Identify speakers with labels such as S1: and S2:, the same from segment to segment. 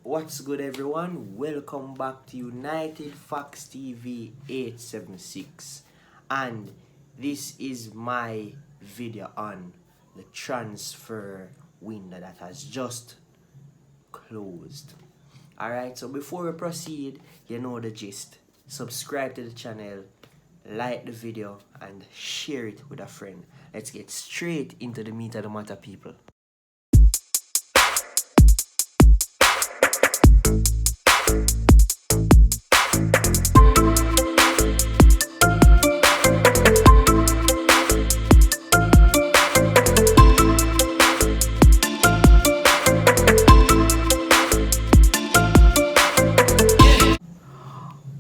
S1: What's good, everyone? Welcome back to United Fox TV 876, and this is my video on the transfer window that has just closed. Alright, so before we proceed, you know the gist. Subscribe to the channel, like the video, and share it with a friend. Let's get straight into the meat of the matter, people.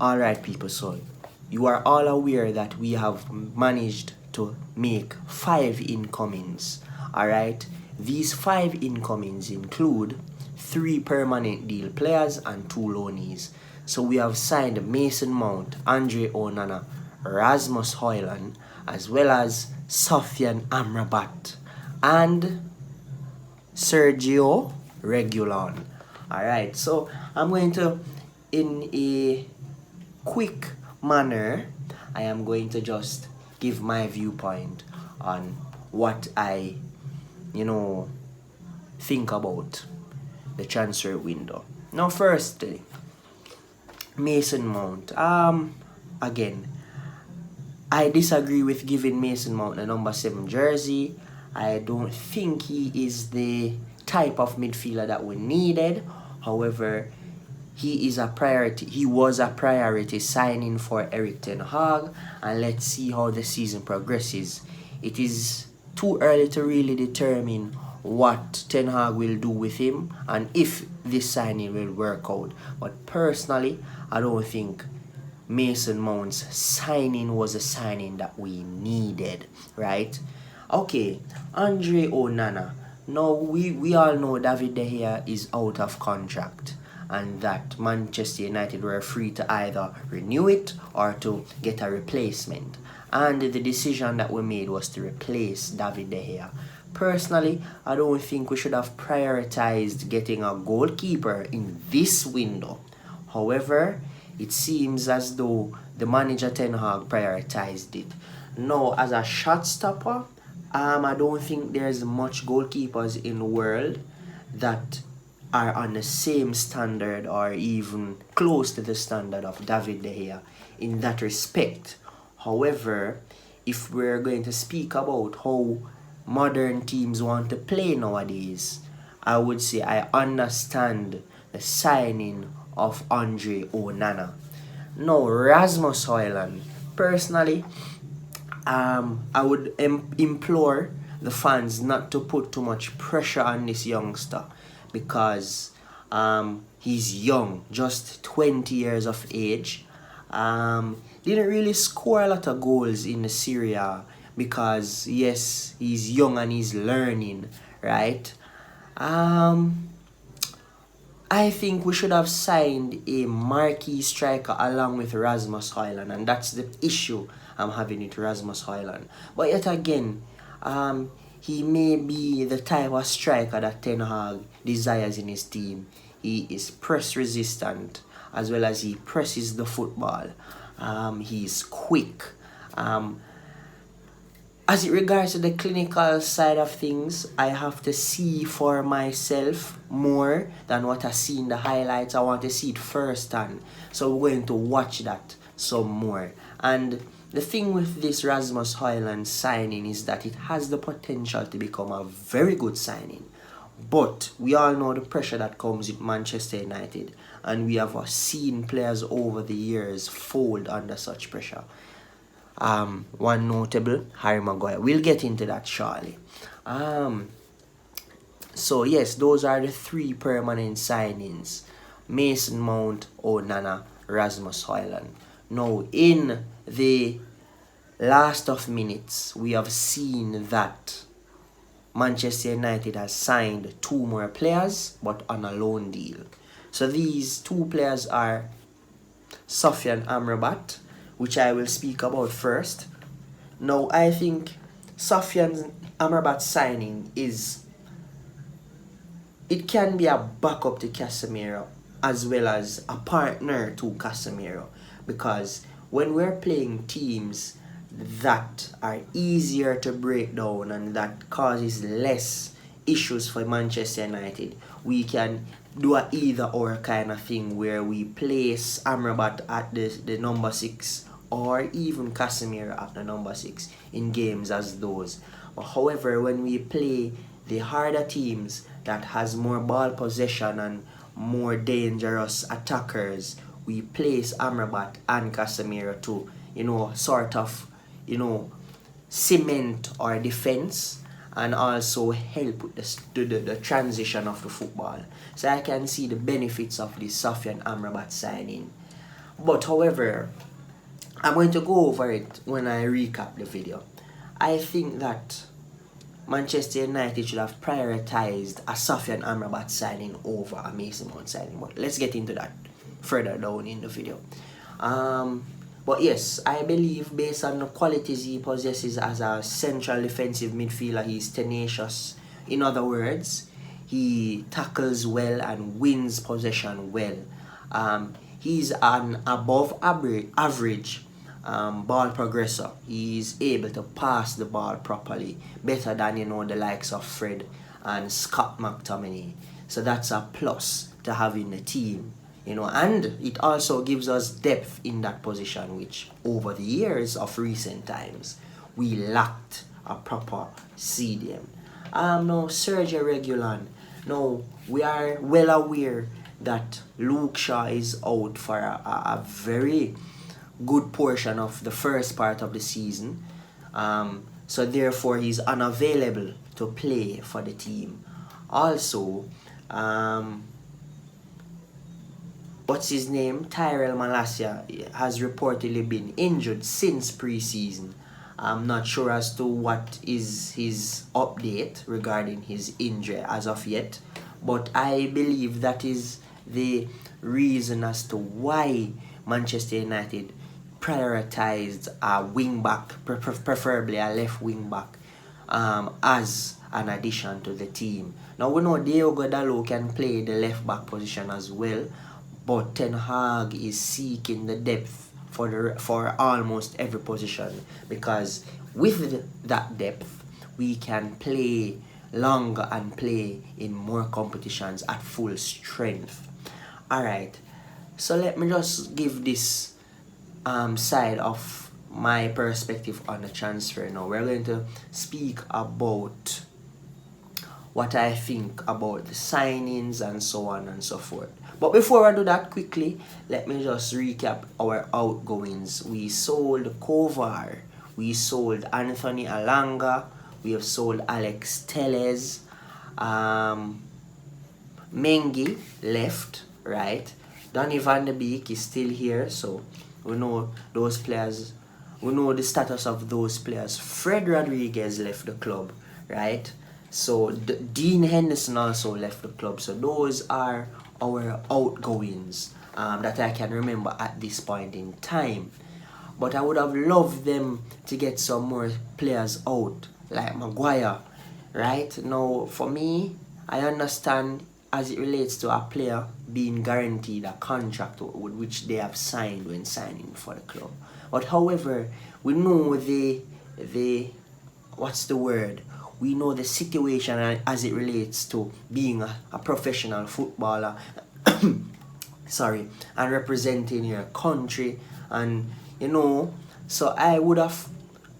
S1: Alright, people, so you are all aware that we have managed to make 5 incomings. Alright, these 5 incomings include 3 permanent deal players and 2 loanees. So we have signed Mason Mount, Andre Onana, Rasmus Højlund, as well as Sofyan Amrabat and Sergio Regulon. Alright, so I'm going to, in a quick manner, I am going to just give my viewpoint on what I think about the transfer window. Now, firstly, Mason Mount. Again, I disagree with giving Mason Mount a number 7 jersey. I don't think he is the type of midfielder that we needed. However, he is a priority. He was a priority signing for Erik ten Hag, and let's see how the season progresses. It is too early to really determine what Ten Hag will do with him and if this signing will work out. But personally, I don't think Mason Mount's signing was a signing that we needed, right? Okay, Andre Onana. Now, we all know David De Gea is out of contract, and that Manchester United were free to either renew it or to get a replacement. And the decision that we made was to replace David De Gea. Personally, I don't think we should have prioritized getting a goalkeeper in this window. However, it seems as though the manager Ten Hag prioritized it. Now, as a shot stopper, I don't think there's much goalkeepers in the world that are on the same standard or even close to the standard of David De Gea in that respect. However, if we're going to speak about how modern teams want to play nowadays, I would say I understand the signing of Andre Onana. Now, Rasmus Højlund, personally, I would implore the fans not to put too much pressure on this youngster, because he's young, just 20 years of age. Didn't really score a lot of goals in the Serie A because, yes, he's young and he's learning, right? I think we should have signed a marquee striker along with Rasmus Højlund, and that's the issue I'm having with Rasmus Højlund. But yet again, he may be the type of striker that Ten Hag desires in his team. He is press resistant, as well as he presses the football. He's quick. As it regards to the clinical side of things, I have to see for myself more than what I see in the highlights. I want to see it firsthand. So we're going to watch that some more. And the thing with this Rasmus Højlund signing is that it has the potential to become a very good signing. But we all know the pressure that comes with Manchester United, and we have seen players over the years fold under such pressure. One notable, Harry Maguire. We'll get into that shortly. So yes, those are the 3 permanent signings: Mason Mount, Onana, Rasmus Højlund. Now, in the last of minutes, we have seen that Manchester United has signed 2 more players, but on a loan deal. So these 2 players are Sofyan Amrabat, which I will speak about first. Now, I think Sofyan Amrabat's signing is it can be a backup to Casemiro as well as a partner to Casemiro, because when we're playing teams that are easier to break down and that causes less issues for Manchester United, we can do a either or kind of thing where we place Amrabat at the number 6 or even Casemiro at the number 6 in games as those. But however, when we play the harder teams that has more ball possession and more dangerous attackers, we place Amrabat and Casemiro to, sort of, cement our defense and also help with the transition of the football. So I can see the benefits of the Sofyan Amrabat signing. But however, I'm going to go over it when I recap the video. I think that Manchester United should have prioritized a Sofyan Amrabat signing over a Mason Mount signing. But let's get into that further down in the video. But yes, I believe based on the qualities he possesses as a central defensive midfielder, he's tenacious. In other words, he tackles well and wins possession well. He's an above average ball progressor. He's able to pass the ball properly, better than the likes of Fred and Scott McTominay. So that's a plus to have in the team. And it also gives us depth in that position, which over the years of recent times we lacked a proper CDM. Now Sergio Reguilon. Now we are well aware that Luke Shaw is out for a very good portion of the first part of the season. So therefore he's unavailable to play for the team. Also, what's his name? Tyrell Malacia has reportedly been injured since pre-season. I'm not sure as to what is his update regarding his injury as of yet, but I believe that is the reason as to why Manchester United prioritized a wing back, preferably a left wing back, as an addition to the team. Now we know Diogo Dalot can play the left back position as well, but Ten Hag is seeking the depth for almost every position, because with that depth we can play longer and play in more competitions at full strength. Alright, so let me just give this side of my perspective on the transfer. Now we're going to speak about what I think about the signings and so on and so forth. But before I do that, quickly, let me just recap our outgoings. We sold Kovar, we sold Anthony Alanga, we have sold Alex Telles, Mengi left, right? Donny van de Beek is still here, so we know those players, we know the status of those players. Fred Rodriguez left the club, right? So Dean Henderson also left the club. So those are our outgoings that I can remember at this point in time. But I would have loved them to get some more players out, like Maguire, right? Now, for me, I understand as it relates to a player being guaranteed a contract with which they have signed when signing for the club. But however, we know what's the word? We know the situation as it relates to being a professional footballer, sorry, and representing your country, and so I would have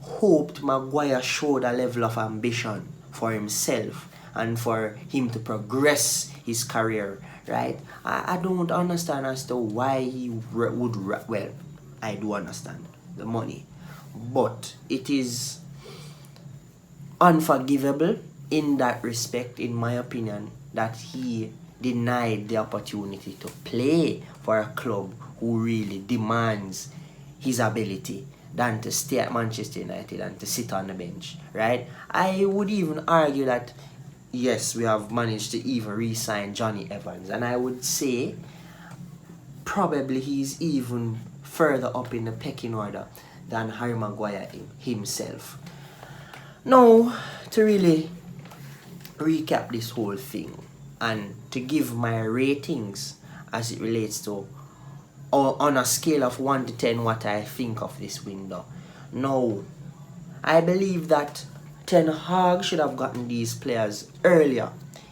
S1: hoped Maguire showed a level of ambition for himself and for him to progress his career, right? I don't understand as to why he would, well, I do understand the money, but it is unforgivable in that respect, in my opinion, that he denied the opportunity to play for a club who really demands his ability than to stay at Manchester United and to sit on the bench, right? I would even argue that yes, we have managed to even re-sign Johnny Evans, and I would say probably he's even further up in the pecking order than Harry Maguire himself. Now, to really recap this whole thing, and to give my ratings as it relates to, or on a scale of 1 to 10, what I think of this window. No, I believe that Ten Hag should have gotten these players earlier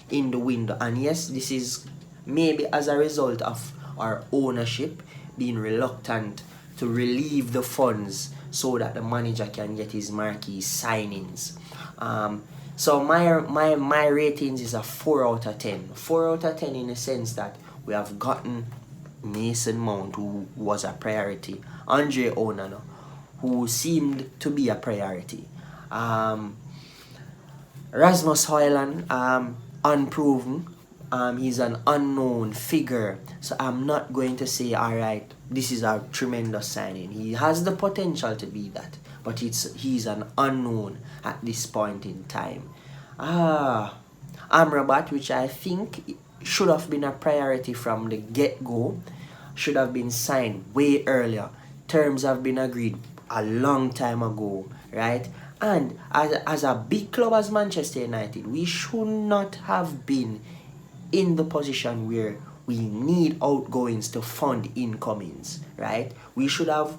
S1: in the window, and yes, this is maybe as a result of our ownership being reluctant to relieve the funds so that the manager can get his marquee signings. So my ratings is a 4 out of 10. 4 out of 10 in the sense that we have gotten Mason Mount, who was a priority, Andre Onana, who seemed to be a priority, Rasmus Højlund, unproven. He's an unknown figure, so I'm not going to say, alright, this is a tremendous signing. He has the potential to be that, but he's an unknown at this point in time. Amrabat, which I think should have been a priority from the get-go, should have been signed way earlier. Terms have been agreed a long time ago, right? And as a big club as Manchester United, we should not have been in the position where we need outgoings to fund incomings, right? We should have,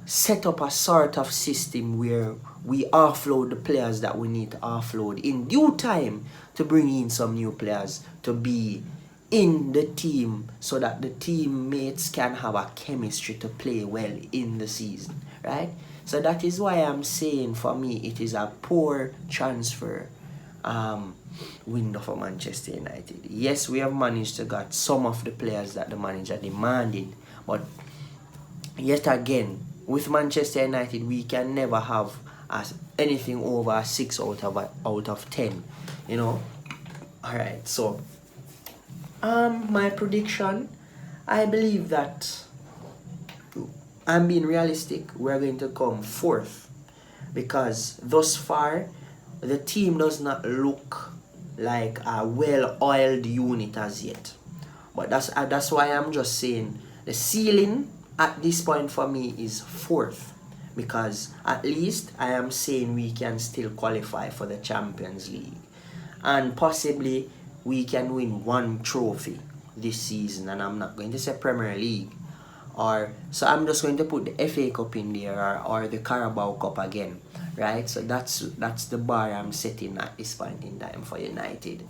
S1: set up a sort of system where we offload the players that we need to offload in due time to bring in some new players to be in the team so that the teammates can have a chemistry to play well in the season, right? So that is why I'm saying, for me, it is a poor transfer window for Manchester United. Yes, we have managed to get some of the players that the manager demanded, but yet again, with Manchester United, we can never have anything over a 6 out of 10, Alright, so my prediction, I believe that I'm being realistic. We're going to come 4th, because thus far the team does not look like a well-oiled unit as yet. But that's why I'm just saying the ceiling at this point for me is 4th, because at least I am saying we can still qualify for the Champions League, and possibly we can win 1 trophy this season. And I'm not going to say Premier League, so I'm just going to put the FA Cup in there, or the Carabao Cup again, right? So that's the bar I'm setting at this point in time for United.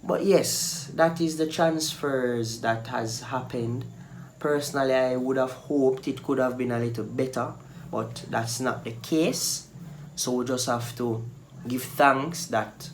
S1: But yes, that is the transfers that has happened. Personally, I would have hoped it could have been a little better, but that's not the case. So we just have to give thanks that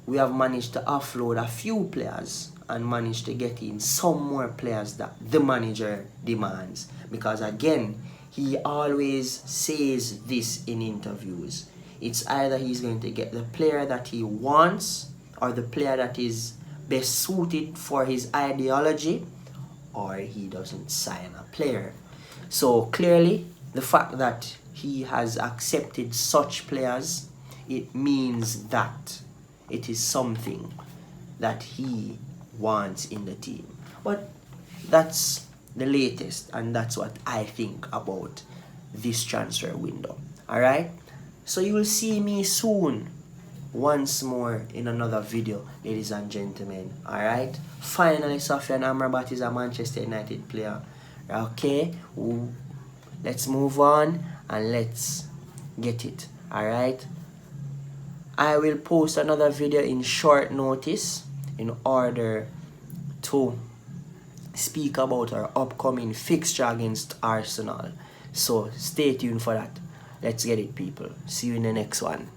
S1: we have managed to offload a few players and managed to get in some more players that the manager demands. Because again, he always says this in interviews. It's either he's going to get the player that he wants, or the player that is best suited for his ideology, or he doesn't sign a player. So clearly, the fact that he has accepted such players, it means that it is something that he wants in the team. But that's the latest, and that's what I think about this transfer window. Alright, so you will see me soon once more in another video, ladies and gentlemen. Alright, finally Sofyan Amrabat is a Manchester United player. Okay, let's move on and let's get it. Alright, I will post another video in short notice in order to speak about our upcoming fixture against Arsenal. So stay tuned for that. Let's get it, people. See you in the next one.